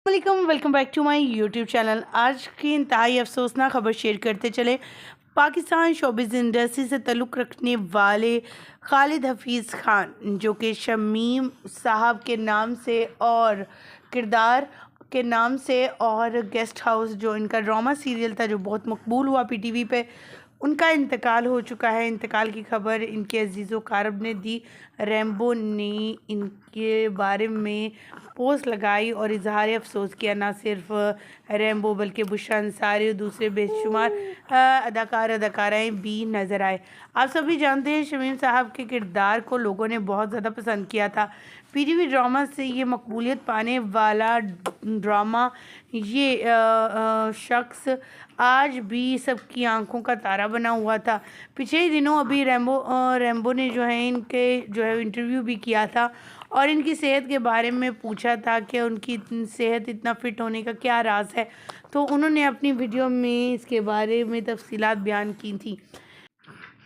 Welcome welcome back to my YouTube channel. आज की इंतहाई अफसोसनाक खबर शेयर करते चले। पाकिस्तान शोबिज़ इंडस्ट्री से ताल्लुक़ रखने वाले खालिद हफीज़ खान, जो कि शमीम साहब के नाम से और किरदार के नाम से और गेस्ट हाउस जो इनका ड्रामा सीरियल था जो बहुत मकबूल हुआ पीटीवी पे, उनका इंतकाल हो चुका है। इंतकाल की खबर इनके अजीज़ व कारब ने दी। रैम्बो ने इनके बारे में पोस्ट लगाई और इजहार अफसोस किया। ना सिर्फ रैम्बो बल्कि बुशरा अंसारी और दूसरे बेशुमार अदाकार अदाकाराएँ भी नज़र आए। आप सभी जानते हैं शमीम साहब के किरदार को लोगों ने बहुत ज़्यादा पसंद किया था। पीटीवी ड्रामा से ये मकबूलियत पाने वाला ड्रामा, ये शख्स आज भी सबकी आंखों का तारा बना हुआ था। पिछले ही दिनों अभी रैम्बो ने जो है इनके जो है इंटरव्यू भी किया था और इनकी सेहत के बारे में पूछा था कि उनकी सेहत इतना फ़िट होने का क्या राज है। तो उन्होंने अपनी वीडियो में इसके बारे में तफसीलात बयान की थी।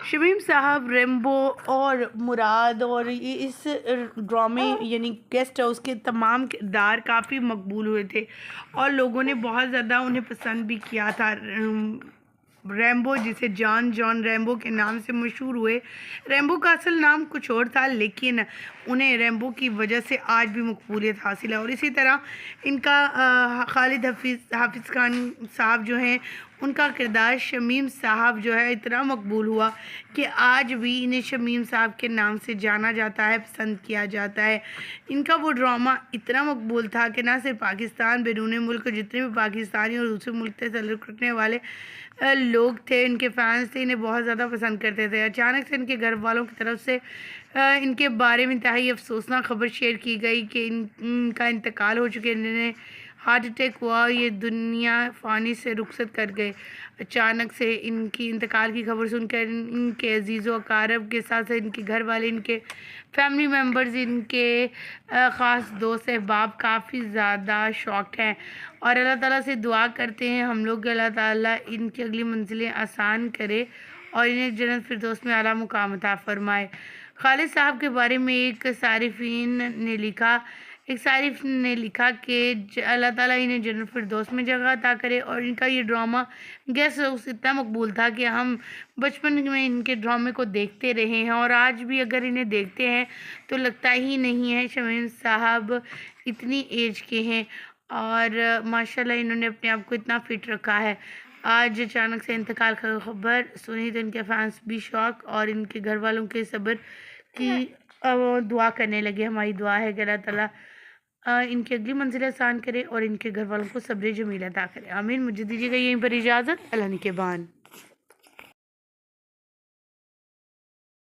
शमीम साहब, रैम्बो और मुराद और ये इस ड्रामे यानी गेस्ट हाउस के तमाम किरदार काफ़ी मकबूल हुए थे और लोगों ने बहुत ज़्यादा उन्हें पसंद भी किया था। रैम्बो, जिसे जॉन रैम्बो के नाम से मशहूर हुए। रैम्बो का असल नाम कुछ और था, लेकिन उन्हें रैम्बो की वजह से आज भी मकबूलियत हासिल है। और इसी तरह इनका खालिद हाफिज़ खान साहब जो हैं, उनका किरदार शमीम साहब जो है इतना मकबूल हुआ कि आज भी इन्हें शमीम साहब के नाम से जाना जाता है, पसंद किया जाता है। इनका वो ड्रामा इतना मकबूल था कि ना सिर्फ पाकिस्तान, बैरून मुल्क जितने भी पाकिस्तानी और दूसरे मुल्क से ताल्लुक़ रखने वाले लोग थे, इनके फैंस थे, इन्हें बहुत ज़्यादा पसंद करते थे। अचानक से इनके घर वालों की तरफ से इनके बारे में इंतहाई अफसोसनाक खबर शेयर की गई कि इनका इंतकाल हो चुके। इन्हें हार्ट अटैक हुआ, ये दुनिया फ़ानी से रुखसत कर गए। अचानक से इनकी इंतकाल की खबर सुनकर इनके अजीज़ व अकारब के साथ साथ इनके घर वाले, इनके फैमिली मेम्बर्स, इनके ख़ास दोस्त अहबाब काफ़ी ज़्यादा शॉक्ड हैं और अल्लाह ताला से दुआ करते हैं हम लोग कि अल्लाह ताला इनकी अगली मंजिलें आसान करे और इन्हें जन्नत फिरदौस में आला मुकाम अता फ़रमाए। खालिद साहब के बारे में एक सारिफ ने लिखा कि अल्लाह ताला इन्हें जन्नत फिरदौस में जगह अता करे। और इनका ये ड्रामा गेस्ट हाउस इतना मकबूल था कि हम बचपन में इनके ड्रामे को देखते रहे हैं और आज भी अगर इन्हें देखते हैं तो लगता ही नहीं है शमीम साहब इतनी एज के हैं और माशाल्लाह इन्होंने अपने आप को इतना फिट रखा है। आज अचानक से इंतकाल की खबर सुनी तो इनके फैंस भी शौक और इनके घर वालों के सब्र की दुआ करने लगे। हमारी दुआ है कि अल्लाह ताला इनकी अगली मंजिल आसान करे और इनके घर वालों को सब्र जमील अता करे। आमीन। मुझे दीजिएगा यहीं पर इजाज़त। अल्लाह निगहबान।